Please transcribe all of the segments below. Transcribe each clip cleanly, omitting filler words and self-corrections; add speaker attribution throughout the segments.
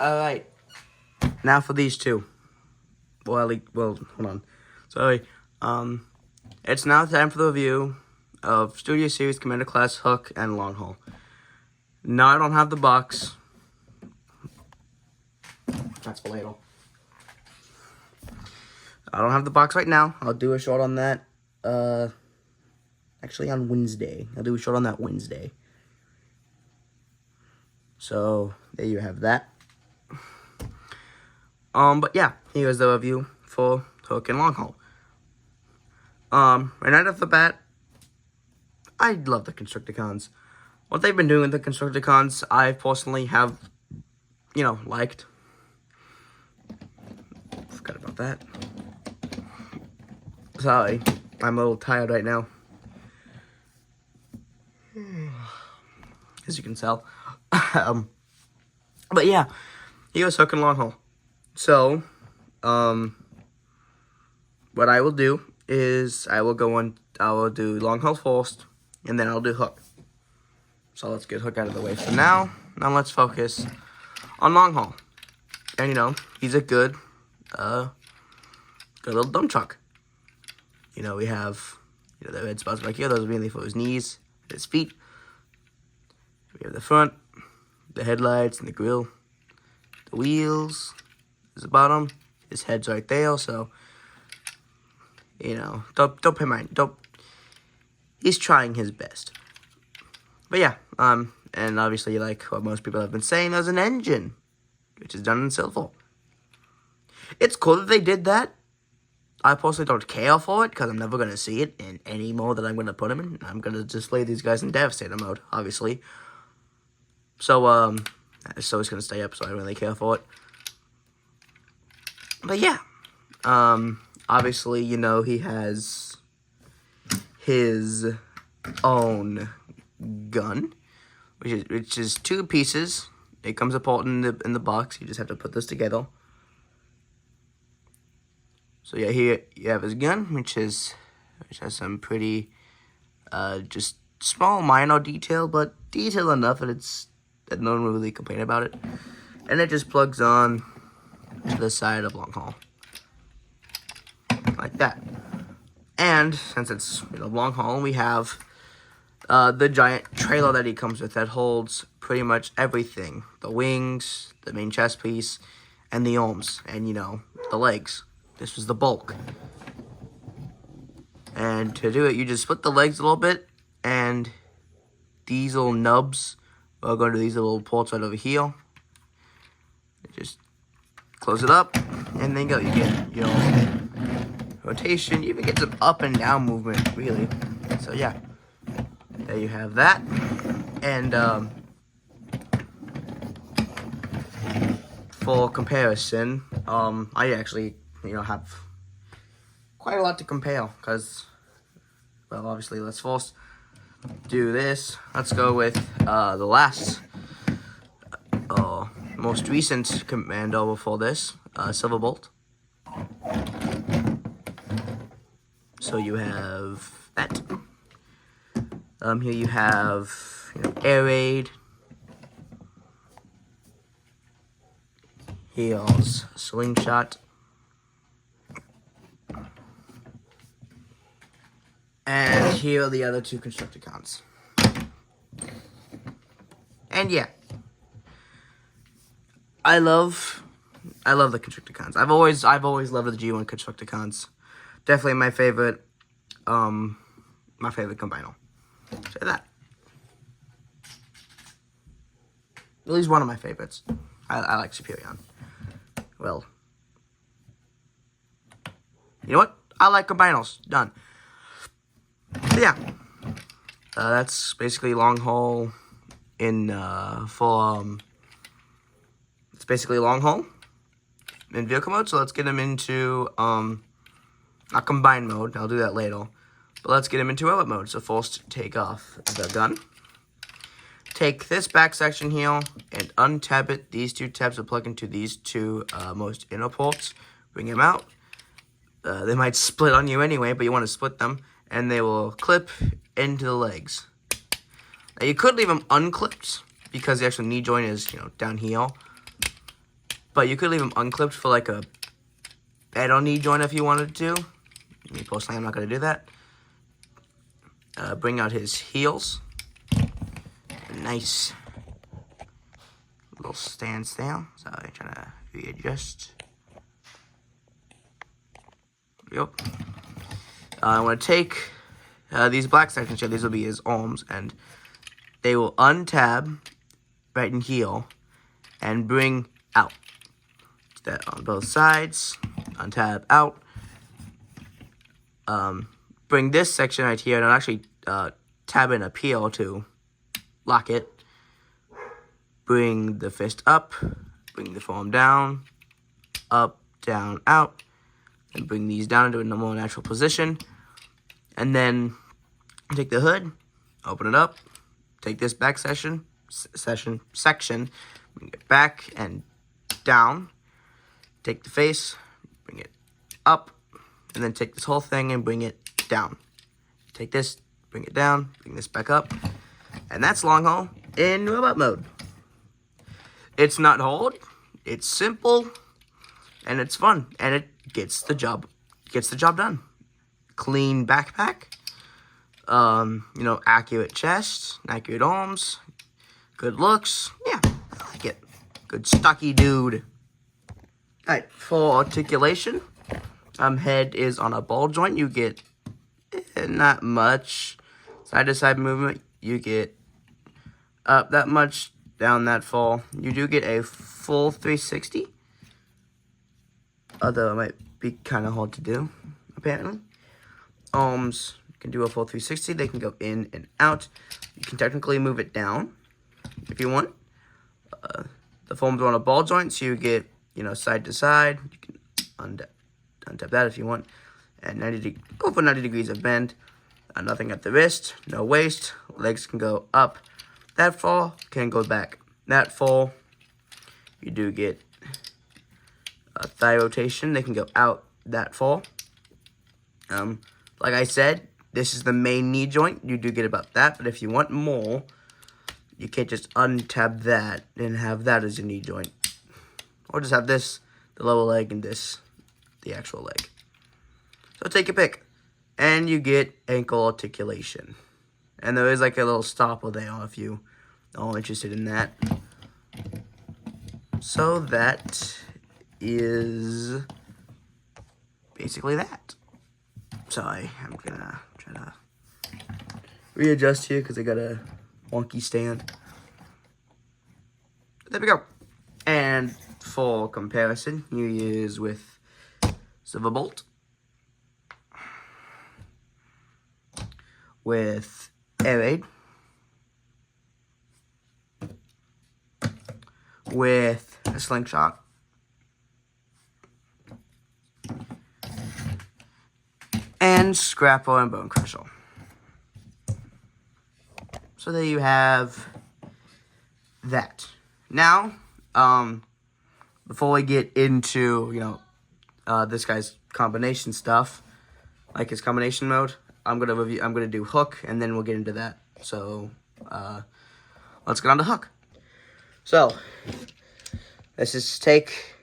Speaker 1: Alright. Now for these two. Well, hold on. Sorry. It's now time for the review of Studio Series Commander Class Hook and Longhaul. No, I don't have the box. That's for later. I don't have the box right now. I'll do a short on that. Actually on Wednesday. I'll do a short on that Wednesday. So, there you have that. But yeah, here's the review for Hook and Longhaul. Right off the bat, I love the Constructicons. What they've been doing with the Constructicons, I personally have, liked. Forgot about that. Sorry, I'm a little tired right now. As you can tell. But yeah, here's Hook and Longhaul. So, what I will do is I will do Longhaul first, and then I'll do Hook. So let's get Hook out of the way for now. Now let's focus on Longhaul. And he's a good little dump truck. We have the red spots back here. Those are mainly for his knees, his feet. We have the front, the headlights, and the grill. The wheels is the bottom. His head's right there, so don't pay mind. He's trying his best. But yeah, and obviously, like what most people have been saying, there's an engine, which is done in silver. It's cool that they did that. I personally don't care for it, because I'm never going to see it in any mode that I'm going to put him in. I'm going to display these guys in Devastator mode, obviously. So, it's always going to stay up, so I don't really care for it. But yeah, obviously, he has his own gun, which is two pieces. It comes apart in the box. You just have to put this together. So yeah, here you have his gun, which has some pretty just small minor detail, but detail enough that no one will really complain about it. And it just plugs on to the side of Longhaul, like that. And since it's Longhaul, we have the giant trailer that he comes with that holds pretty much everything: the wings, the main chest piece, and the arms, and the legs. This was the bulk. And to do it, you just split the legs a little bit, and these little nubs are going to these little ports right over here. Just close it up, and then go. You get your rotation. You even get some up and down movement, really. So yeah, there you have that. And for comparison, I actually have quite a lot to compare, because, well, obviously, let's first do this. Let's go with the last, most recent commando before this, Silverbolt. So you have that. Here you have Air Raid. Here's Slingshot. And here are the other two Constructicons. And yeah, I love the Constructicons. I've always loved the G1 Constructicons. Definitely my favorite combiner. Say that. At least one of my favorites. I like Superion. Well, you know what? I like combiners. Done. But yeah, that's basically Longhaul it's basically Longhaul in vehicle mode. So let's get him into not combined mode. I'll do that later. But let's get him into robot mode. So first, take off the gun. Take this back section here and untab it. These two tabs will plug into these two most inner ports. Bring them out. They might split on you anyway, but you want to split them. And they will clip into the legs. Now you could leave them unclipped, because the actual knee joint is, down here. But you could leave them unclipped for like a bed on knee joint if you wanted to. Me personally, I'm not going to do that. Bring out his heels. Nice little stance down. Sorry, trying to readjust. Yep. I want to take these black sections here. These will be his arms, and they will untab right in heel and bring out. That on both sides. Untab out. Bring this section right here, and I'll actually tab in up here to lock it. Bring the fist up, bring the forearm down, up, down, out, and bring these down into a more natural position. And then take the hood, open it up, take this back section, bring it back and down. Take the face, bring it up, and then take this whole thing and bring it down. Take this, bring it down, bring this back up, and that's Longhaul in robot mode. It's not hard, it's simple, and it's fun, and it gets the job done. Clean backpack, you know, accurate chest, accurate arms, good looks. Yeah, I like it. Good stocky dude. Alright, for articulation, head is on a ball joint. You get not much side to side movement. You get up that much, down that far. You do get a full 360, although it might be kind of hard to do, apparently. Arms can do a full 360. They can go in and out. You can technically move it down if you want. The foams are on a ball joint, so you get, you know, side to side. You can untap that if you want. And go for 90 degrees of bend. Nothing at the wrist, no waist. Legs can go up that far, can go back that far. You do get a thigh rotation. They can go out that far. Like I said, this is the main knee joint. You do get about that, but if you want more, you can't just untab that and have that as your knee joint. Or just have this, the lower leg, and this, the actual leg. So take your pick. And you get ankle articulation. And there is like a little stopper there if you are interested in that. So that is basically that. Sorry, I'm gonna try to readjust here because I got a wonky stand. There we go. And for comparison, you use with Silverbolt, with Air Raid, with a Slingshot, and Scrapper and Bone Crusher. So there you have that. Now, before we get into, you know, this guy's combination stuff, like his combination mode, I'm gonna do hook, and then we'll get into that. So, let's get on to hook. So, this is take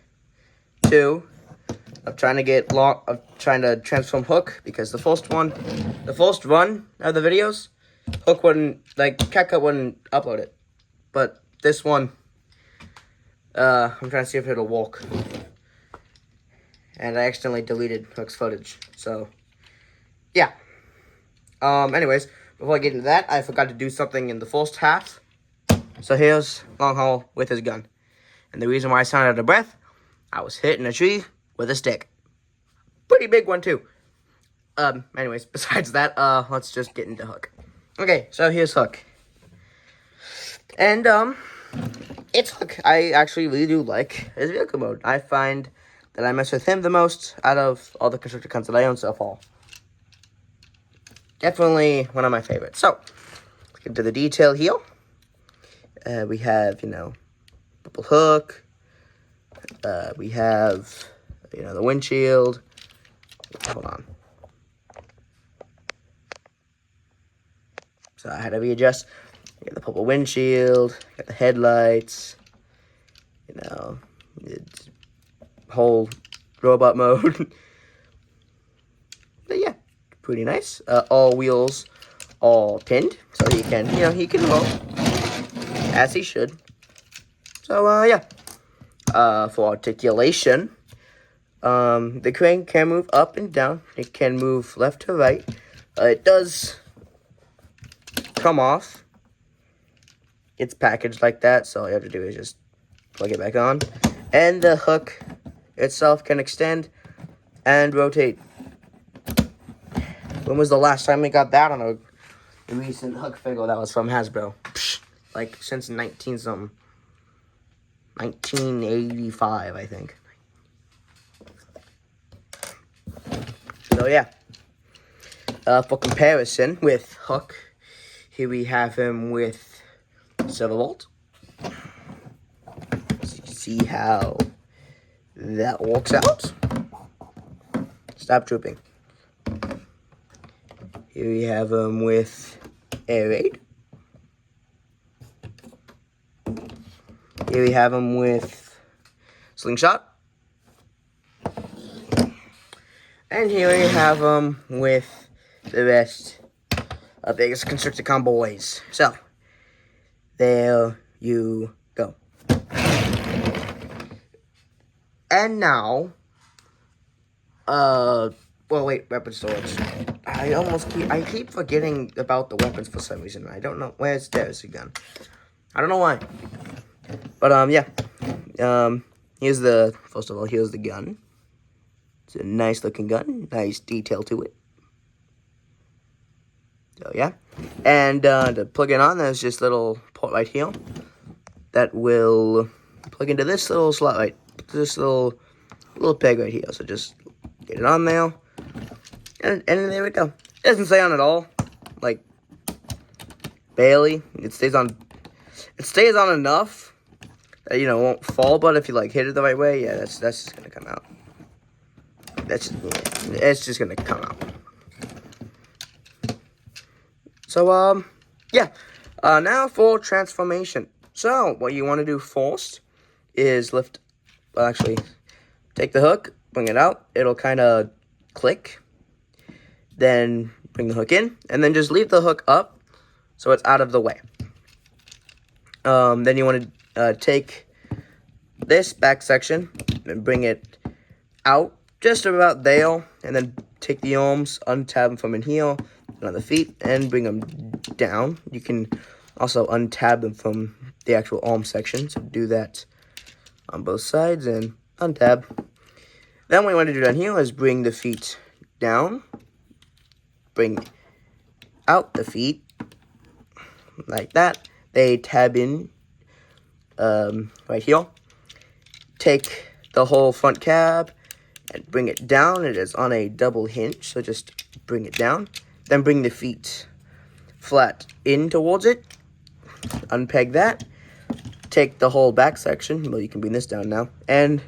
Speaker 1: 2 of trying to transform hook, because the first run of the videos, hook wouldn't, like, CapCut wouldn't upload it. But this one, I'm trying to see if it'll work. And I accidentally deleted Hook's footage, so, yeah. Anyways, before I get into that, I forgot to do something in the first half. So here's Longhaul with his gun. And the reason why I sounded out of breath, I was hitting a tree with a stick. Pretty big one, too. Anyways, besides that, let's just get into Hook. Okay, so here's Hook. And, it's Hook. I actually really do like his vehicle mode. I find that I mess with him the most out of all the constructor guns that I own so far. Definitely one of my favorites. So, let's get into the detail here. We have, you know, purple hook. We have, you know, the windshield. Hold on. So I had to readjust. Got the purple windshield. Got the headlights. You know, It's whole robot mode. But yeah, pretty nice. All wheels all pinned, so he can, he can roll as he should. So yeah. For articulation, the crane can move up and down. It can move left to right. It does come off. It's packaged like that, so all you have to do is just plug it back on. And the hook itself can extend and rotate. When was the last time we got that on a recent hook figure that was from Hasbro? Psh, like since 1985, I think. So yeah. For comparison with Hook, here we have him with Silverbolt. So you can see how that works out. Stop drooping. Here we have him with Air Raid. Here we have him with Slingshot. And here we have him with the rest of Vegas Constricticon boys. So, there you go. And now, well, wait, weapon storage. I keep forgetting about the weapons for some reason. I don't know. Where's there's a gun? I don't know why. But, yeah. Here's first of all, here's the gun. It's a nice looking gun. Nice detail to it. So, yeah. And, to plug it on, there's this little port right here that will plug into this little slot right. This little peg right here. So, just get it on there. And there we go. It doesn't stay on at all. Like, barely. It stays on enough that, it won't fall. But if you, hit it the right way, yeah, that's just going to come out. It's just going to come out. So, yeah. Now for transformation. So, what you want to do first is take the hook, bring it out. It'll kind of click. Then bring the hook in, and then just leave the hook up so it's out of the way. Then you want to take this back section and bring it out just about there, and then take the arms, untab them from in here, on the feet, and bring them down. You can also untab them from the actual arm section, so do that on both sides and untab. Then what you want to do down here is bring the feet down, bring out the feet like that. They tab in right here. Take the whole front cab and bring it down. It is on a double hinge, so just bring it down. Then bring the feet flat in towards it. Unpeg that. Take the whole back section. Well, you can bring this down now. And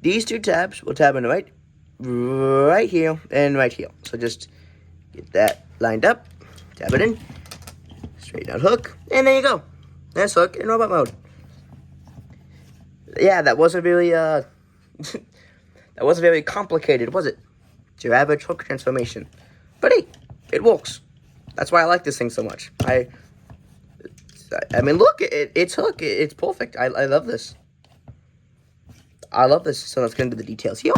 Speaker 1: these two tabs will tab in right here and right here. So just get that lined up. Tab it in. Straight out hook. And there you go. That's hook in robot mode. Yeah, that wasn't really that wasn't very complicated, was it? It's your average hook transformation. But hey, it works. That's why I like this thing so much. I mean, look, it's hook. It's perfect. I love this. I love this. So let's get into the details here.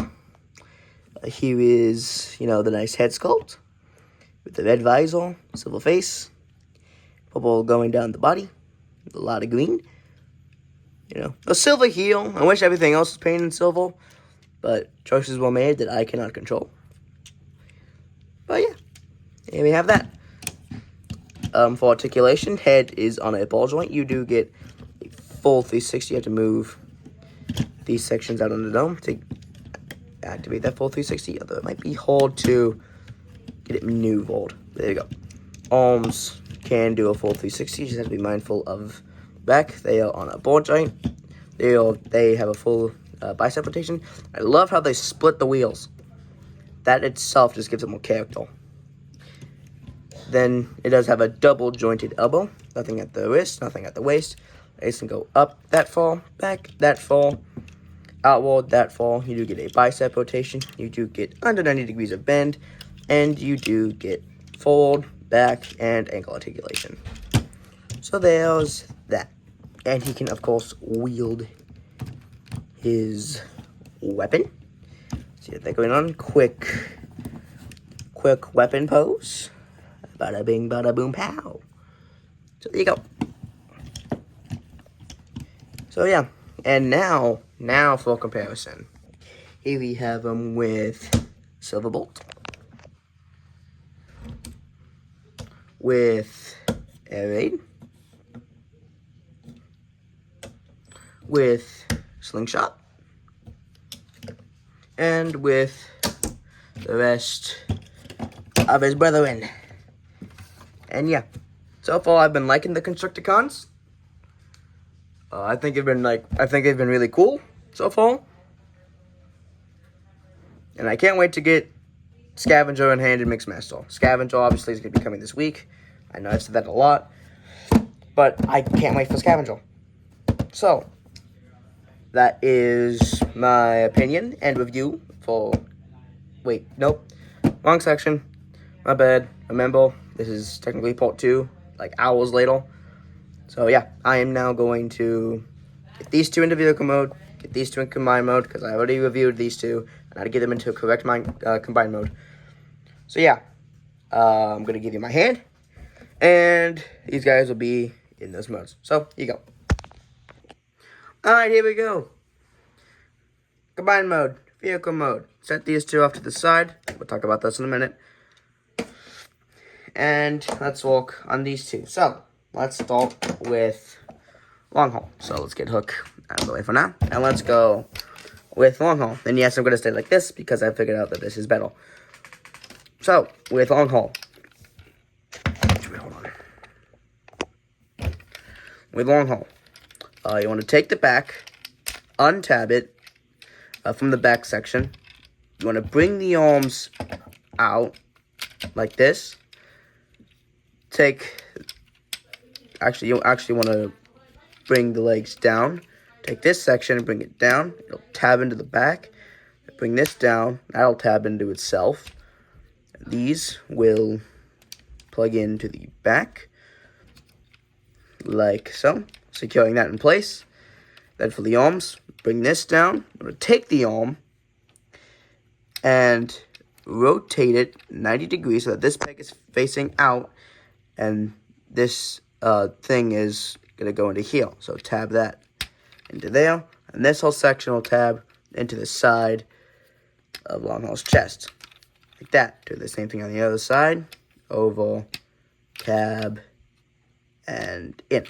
Speaker 1: Here is, the nice head sculpt with the red visor, silver face, purple going down the body, a lot of green. A silver heel. I wish everything else was painted in silver, but choices were made that I cannot control. But yeah, here we have that. For articulation, head is on a ball joint. You do get a full 360. You have to move these sections out on the dome to activate that full 360. Although it might be hard to get it maneuvered. There you go. Arms can do a full 360. You just have to be mindful of back. They are on a ball joint. They have a full bicep rotation. I love how they split the wheels. That itself just gives it more character. Then it does have a double jointed elbow. Nothing at the wrist, nothing at the waist. It can go up that far, back that far. outward, that fall, you do get a bicep rotation, you do get under 90 degrees of bend, and you do get forward, back, and ankle articulation. So there's that. And he can, of course, wield his weapon. See what they're going on. Quick weapon pose. Bada bing, bada boom, pow. So there you go. So yeah, and now for comparison. Here we have him with Silverbolt, with Air Raid, with Slingshot, and with the rest of his brethren. And yeah, so far I've been liking the Constructicons. I think they've been really cool so far. And I can't wait to get Scavenger and Handed Mixmaster. Scavenger obviously is going to be coming this week. I know I've said that a lot, but I can't wait for Scavenger. So that is my opinion and review for... Wait, nope. Wrong section. My bad. Remember, this is technically part 2, like hours later. So yeah, I am now going to get these two into vehicle mode, get these two in combined mode, because I already reviewed these two, and how to get them into correct combined mode. So yeah, I'm going to give you my hand, and these guys will be in those modes. So, here you go. Alright, here we go. Combined mode, vehicle mode. Set these two off to the side. We'll talk about this in a minute. And let's walk on these two. So, let's start with Longhaul. So, let's get Hook out of the way for now. And let's go with Longhaul. And yes, I'm going to stay like this because I figured out that this is better. So, with Longhaul. Hold on. With Longhaul, you want to take the back, untab it from the back section. You want to bring the arms out like this. You actually want to bring the legs down. Take this section and bring it down. It'll tab into the back. Bring this down. That'll tab into itself. These will plug into the back, like so, securing that in place. Then for the arms, bring this down. I'm going to take the arm and rotate it 90 degrees so that this peg is facing out, and this thing is going to go into here. So tab that into there, and this whole section will tab into the side of Longhaul's chest. Like that. Do the same thing on the other side. Oval, tab, and in.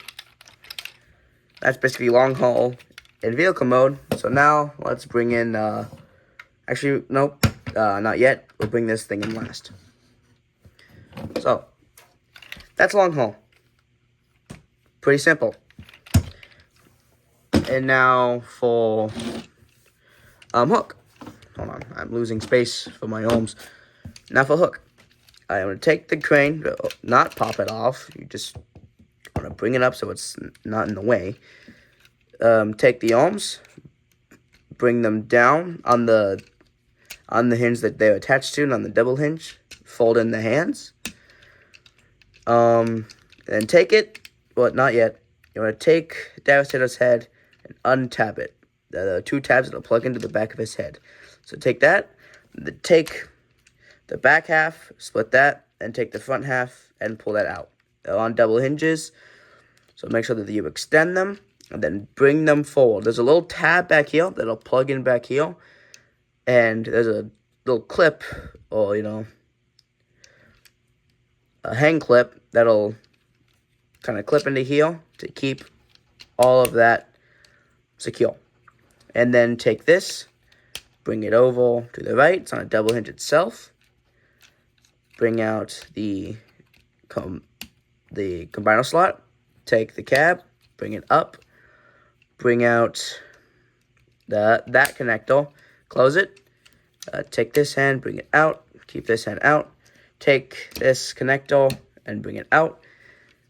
Speaker 1: That's basically Longhaul in vehicle mode. So now let's bring in, actually, nope, not yet. We'll bring this thing in last. So, that's Longhaul. Pretty simple. And now for Hook. Hold on, I'm losing space for my arms. Now for Hook. I'm going to take the crane, not pop it off. You just want to bring it up so it's not in the way. Take the arms, bring them down on the hinge that they're attached to, and on the double hinge. Fold in the hands. Then take it. Well, not yet. You want to take Devastator's head and untap it. The two tabs that'll plug into the back of his head. So take that. Take the back half, split that, and take the front half and pull that out. They're on double hinges, so make sure that you extend them and then bring them forward. There's a little tab back here that'll plug in back here, and there's a little clip, or a hang clip that'll kind of clip into here to keep all of that secure. And then take this, bring it over to the right. It's on a double hinge itself. Bring out the combiner slot. Take the cab, bring it up. Bring out that connector. Close it. Take this hand, bring it out. Keep this hand out. Take this connector and bring it out.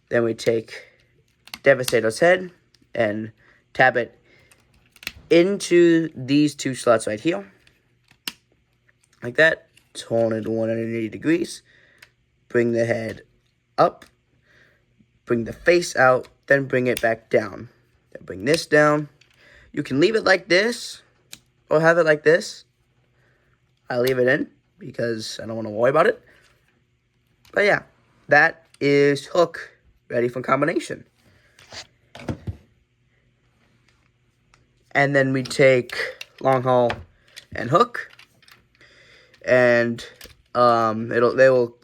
Speaker 1: Then we take Devastator's head and tab it into these two slots right here. Like that. Turn it 180 degrees. Bring the head up. Bring the face out. Then bring it back down. Then bring this down. You can leave it like this. Or have it like this. I leave it in because I don't want to worry about it. But yeah, that is hook ready for combination. And then we take long haul and hook, and they will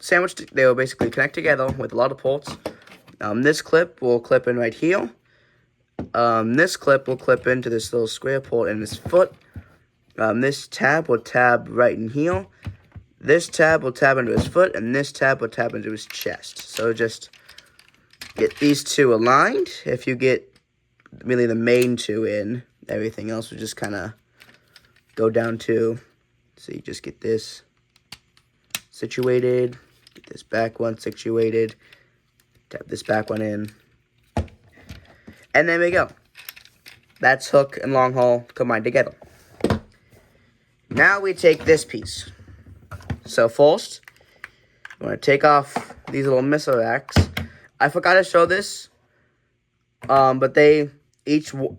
Speaker 1: basically connect together with a lot of ports. This clip will clip in right here. This clip will clip into this little square port in his foot. This tab will tab right in here. This tab will tab into his foot, and this tab will tab into his chest. So just get these two aligned. If you get really the main two in, everything else will just kind of go down to. So you just get this situated, get this back one situated, tap this back one in, and there we go. That's hook and long haul combined together. Now we take this piece. So first, I'm going to take off these little missile racks. I forgot to show this, but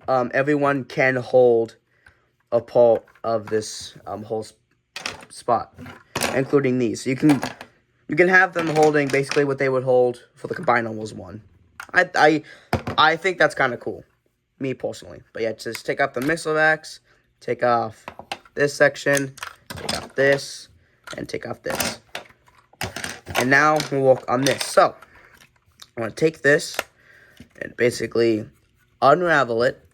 Speaker 1: everyone can hold a part of this whole spot, including these. So you can have them holding basically what they would hold for the combined almost one. I think that's kind of cool, me personally. But yeah, just take off the missile racks, take off this section, take off this, and take off this. And now we'll work on this. So I'm going to take this and basically unravel it.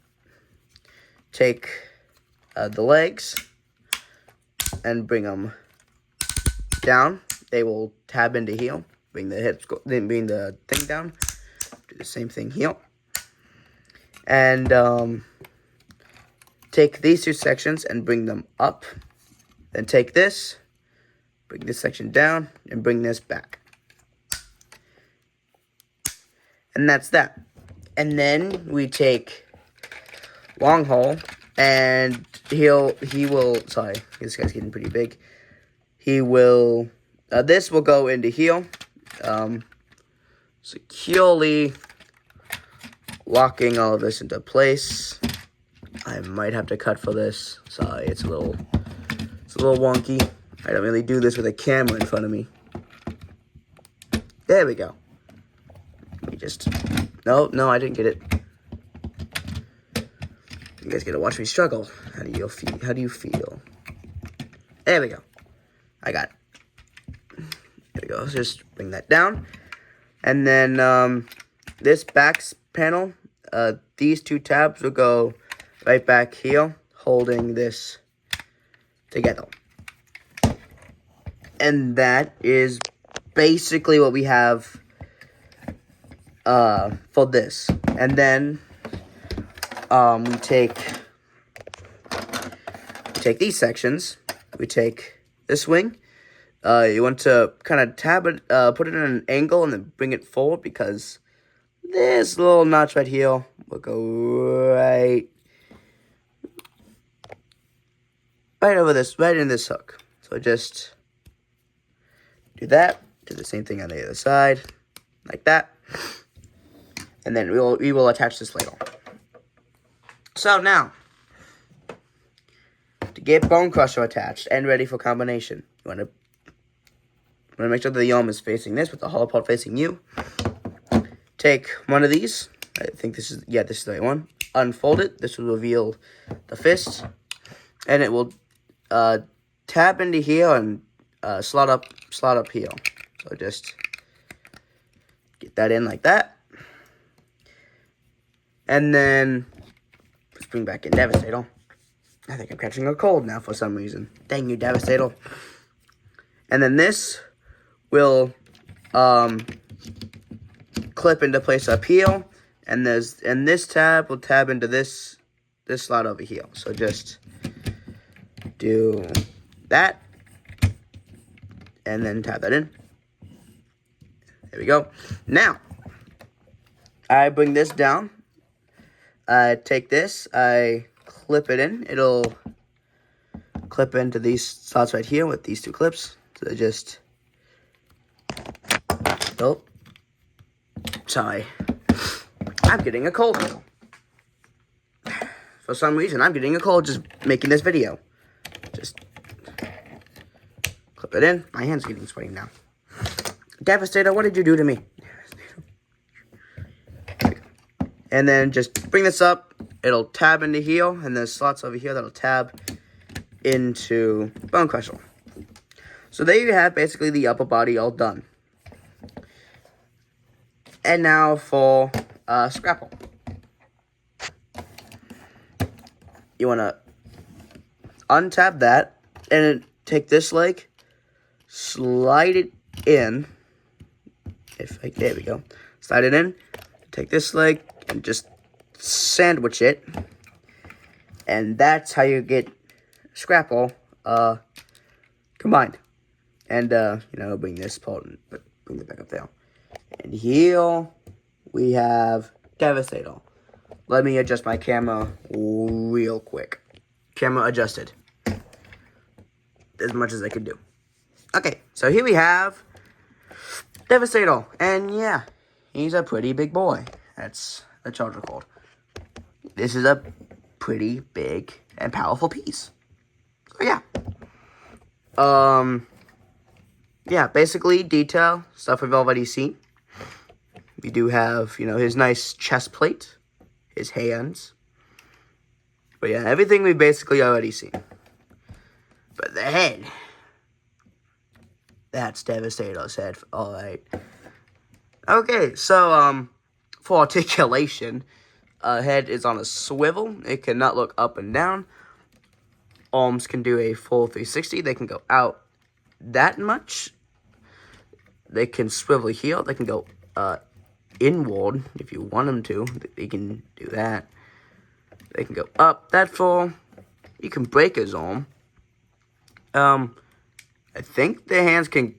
Speaker 1: Take the legs and bring them down. They will tab into here. Bring the thing down. Do the same thing here. And take these two sections and bring them up. Then take this, bring this section down, and bring this back. And that's that. And then we take Longhaul, and he will, sorry, this guy's getting pretty big. He will, this will go into here, securely locking all of this into place. I might have to cut for this. Sorry, it's a little wonky. I don't really do this with a camera in front of me. There we go. Let me just, no, I didn't get it. You guys get to watch me struggle. How do you feel? There we go. I got it. There we go. Let's just bring that down. And then this back panel, these two tabs will go right back here, holding this together. And that is basically what we have for this. And then we take these sections. We take this wing. You want to kind of tab it, put it in an angle, and then bring it forward, because this little notch right here will go right over this, right in this hook. So just do that. Do the same thing on the other side, like that. And then we will attach this later. So now, to get Bone Crusher attached and ready for combination, you want to make sure that the arm is facing this with the hollow part facing you. Take one of these. I think this is the right one. Unfold it. This will reveal the fist, and it will tab into here and slot up here. So just get that in like that, and then let's bring back in Devastator. I think I'm catching a cold now for some reason. Dang you, Devastator. And then this will clip into place up here, and this tab will tab into this slot over here. So just do that, and then tab that in. There we go. Now, I bring this down. I take this, I clip it in, it'll clip into these slots right here with these two clips. So they just, oh, sorry, I'm getting a cold now. For some reason, I'm getting a cold just making this video. Just clip it in. My hand's getting sweaty now. Devastator, what did you do to me? And then just bring this up. It'll tab into here, and there's slots over here that'll tab into Bone Crusher. So there you have basically the upper body all done. And now for Scrapple. You want to untab that, and then take this leg, slide it in. There we go. Slide it in. Take this leg and just sandwich it, and that's how you get Scrapple combined. And bring this part and bring it back up there. And here we have Devastator. Let me adjust my camera real quick. Camera adjusted. As much as I can do. Okay, so here we have Devastator. And yeah, he's a pretty big boy. That's a charger cord. This is a pretty big and powerful piece. So yeah. Yeah, basically detail, stuff we've already seen. We do have, his nice chest plate, his hands. But yeah, everything we've basically already seen. But the head, that's Devastator's head. Alright. Okay, so, for articulation, head is on a swivel. It cannot look up and down. Arms can do a full 360. They can go out that much. They can swivel here. They can go inward if you want them to. They can do that. They can go up that far. You can break his arm. I think the hands can...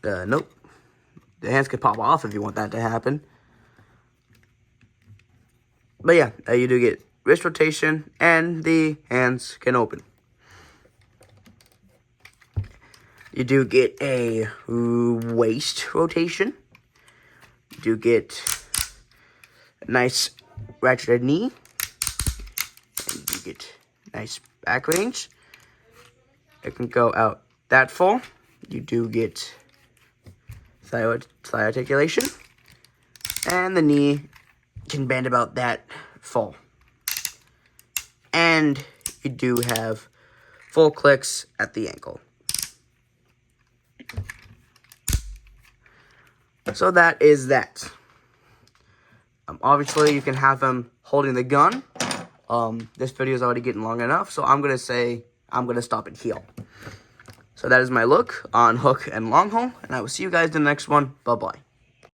Speaker 1: nope. The hands can pop off if you want that to happen. But yeah, you do get wrist rotation, and the hands can open. You do get a waist rotation. You do get a nice ratcheted knee. And you get nice back range. It can go out that far. You do get thigh articulation. And the knee can bend about that far. And you do have full clicks at the ankle. So that is that. Obviously, you can have him holding the gun. This video is already getting long enough, so I'm going to stop it here. So that is my look on Hook and Longhaul, and I will see you guys in the next one. Bye-bye.